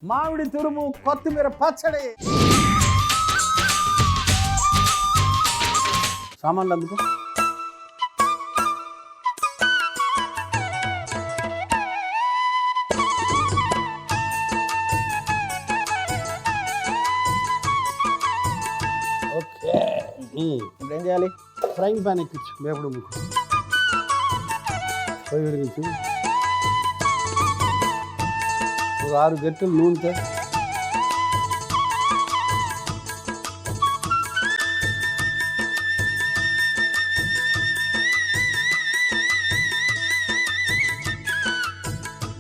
మామిడి తురుము కొత్తిమీర పచ్చడి. సామాన్లు అందుకో. ఓకే, ఇప్పుడు ఏం చేయాలి? ఫ్రైంగ్ ప్యాన్ ఎక్కించు, వేపుడు ముక్కు పొయ్యి వెలిగించు. ఒక 6 గంటలు నూనెతో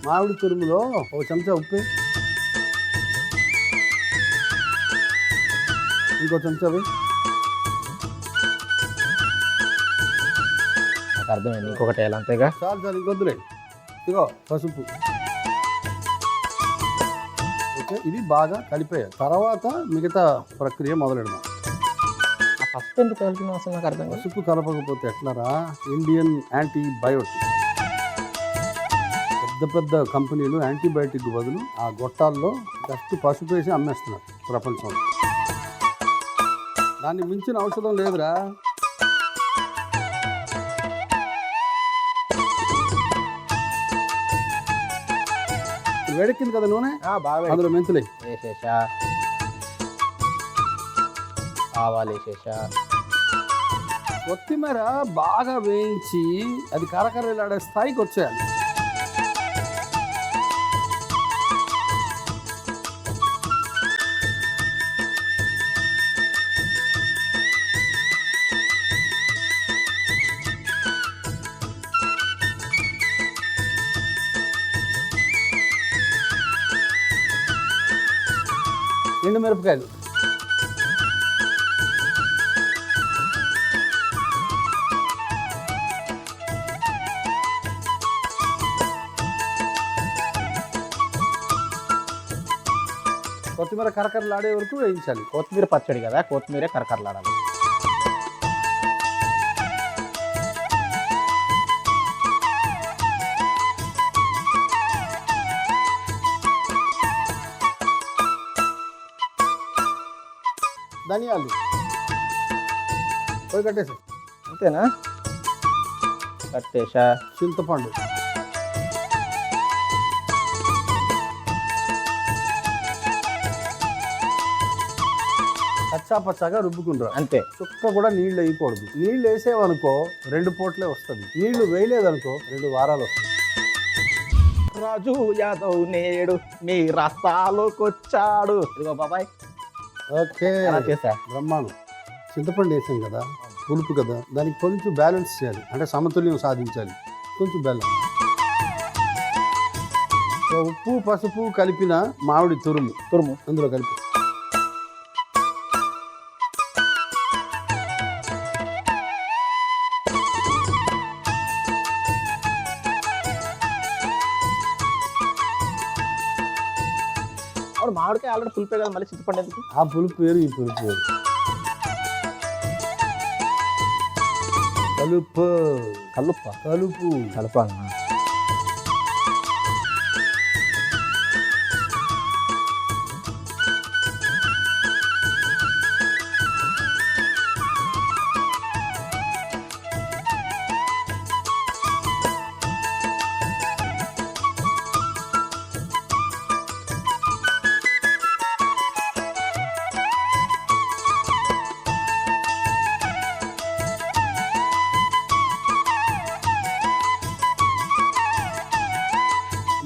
మామిడి తురుములో ఒక చెంచా ఉప్పు, ఇంకో చెంచా వేయి. నాకు అర్థమైంది, ఇంకొకటి వేయాలి అంతేగా? చాలు చాలు, ఇంకొద్దులే. ఇగో పసుపు. ఓకే, ఇది బాగా కలిపేయాలి. తర్వాత మిగతా ప్రక్రియ మొదలెడదాం. ఆ పసుపు ఎందుకు కలిపిన అసలు నాకు అర్థం కాదు. పసుపు కలపకపోతే ఎట్లారా? Indian antibiotic. పెద్ద పెద్ద కంపెనీలు యాంటీబయోటిక్ బదులు ఆ గొట్టాల్లో జస్ట్ పసుపు వేసి అమ్మేస్తున్నారు ప్రపంచంలో. దాన్ని మించిన ఔషధం లేదురా. వేడెక్కింది కదా నూనె, బాగా అందులో మెంతులే వేసేసా, ఆవాలు వేసేసా, కొత్తిమీర బాగా వేయించి అది కరకరలాడే స్థాయికి వచ్చేయాలి. ఎండు మిరపకాయలు, కొత్తిమీర కరకరలాడే వరకు వేయించాలి. కొత్తిమీర పచ్చడి కదా, కొత్తిమీర కరకరలాడాలి. ధనియాలు పోయి కట్టేసి, అంతేనా? కట్టేసా. చింతపండు, కచ్చా పచ్చాగా రుబ్బుకుంటారు అంతే. చుక్క కూడా నీళ్ళు వేయకూడదు. నీళ్ళు వేసేవనుకో 2 పూటలే వస్తుంది. నీళ్లు వేయలేదనుకో 2 వారాలు వస్తుంది. రాజు యాదవ్ నేడు మీ రాస్తాలోకొచ్చాడు. ఇదిగో బాబాయ్, ఓకే, అలా చేసా. బ్రహ్మాండం. చింతపండు వేసాం కదా, పులుపు కదా, దానికి కొంచెం బ్యాలెన్స్ చేయాలి, అంటే సమతుల్యం సాధించాలి. కొంచెం బెల్లం, ఉప్పు పసుపు కలిపిన మామిడి తురుము అందులో కలిపి అవును, మామిడికాయ ఆల్రెడీ పులిపే కదా, మళ్ళీ చింతపండు ఎందుకు? ఆ పులుపు వేరు, ఈ పులుపు వేరు. కలుపు కలుపు కలపాలన్నా?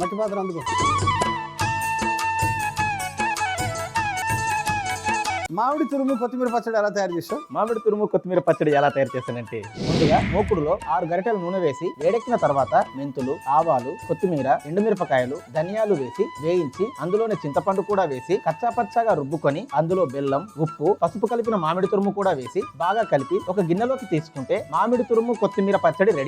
మట్టి పాత్ర అందుకో. మామిడి తురుము కొత్తిమీర పచ్చడి ఎలా తయారు చేసావు? మామిడి తురుము కొత్తిమీర పచ్చడి ఎలా తయారు చేస్తానంటే, ముందుగా మూకుడులో 6 గరిటెల నూనె వేసి వేడెక్కిన తర్వాత మెంతులు, ఆవాలు, కొత్తిమీర, ఎండుమిరపకాయలు, ధనియాలు వేసి వేయించి అందులోనే చింతపండు కూడా వేసి కచ్చాపచ్చాగా రుబ్బుకొని అందులో బెల్లం, ఉప్పు, పసుపు కలిపిన మామిడి తురుము కూడా వేసి బాగా కలిపి ఒక గిన్నెలోకి తీసుకుంటే మామిడి తురుము కొత్తిమీర పచ్చడి రెడీ.